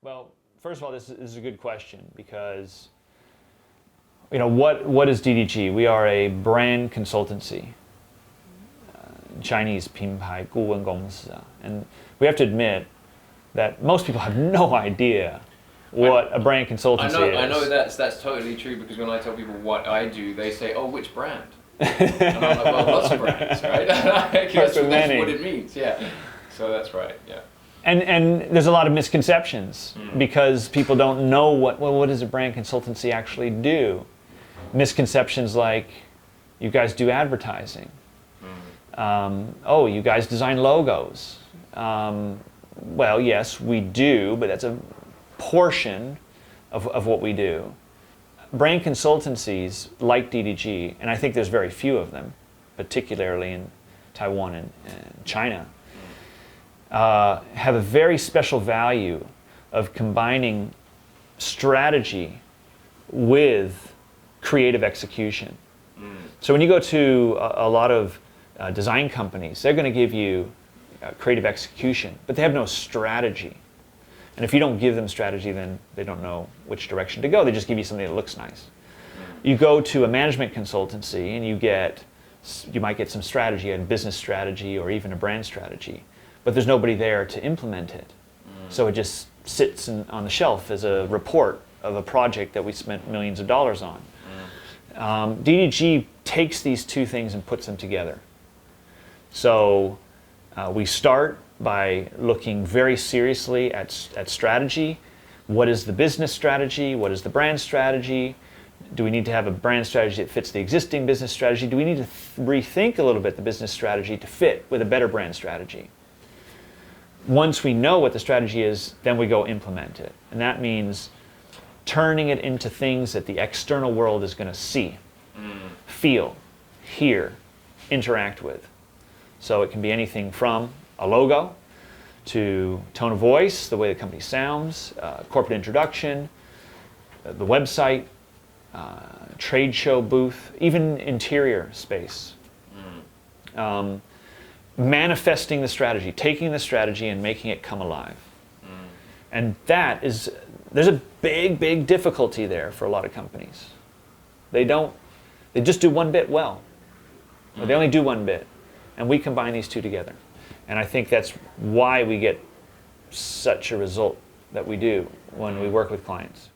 Well, first of all, this is a good question because, what is DDG? We are a brand consultancy. Chinese 品牌顾问公司. And we have to admit that most people have no idea what a brand consultancy is. I know that's totally true, because when I tell people what I do, they say, "Oh, which brand?" And I'm like, "Well, lots of brands, right?" That's what it means, yeah. So that's right, yeah. And there's a lot of misconceptions because people don't know what does a brand consultancy actually do. Misconceptions like, you guys do advertising. Oh, you guys design logos. Well, yes, we do, but that's a portion of what we do. Brand consultancies like DDG, and I think there's very few of them, particularly in Taiwan and China, have a very special value of combining strategy with creative execution. So when you go to a lot of design companies, they're going to give you creative execution, but they have no strategy. And if you don't give them strategy, then they don't know which direction to go. They just give you something that looks nice. You go to a management consultancy and you might get some strategy, a business strategy or even a brand strategy, but there's nobody there to implement it. So it just sits on the shelf as a report of a project that we spent millions of dollars on. DDG takes these two things and puts them together. So we start by looking very seriously at strategy. What is the business strategy? What is the brand strategy? Do we need to have a brand strategy that fits the existing business strategy? Do we need to rethink a little bit the business strategy to fit with a better brand strategy? Once we know what the strategy is, then we go implement it. And that means turning it into things that the external world is going to see, feel, hear, interact with. So it can be anything from a logo to tone of voice, the way the company sounds, corporate introduction, the website, trade show booth, even interior space. Manifesting the strategy, taking the strategy and making it come alive. And there's a big difficulty there for a lot of companies. They just do one bit well. Or they only do one bit. And we combine these two together. And I think that's why we get such a result that we do when we work with clients.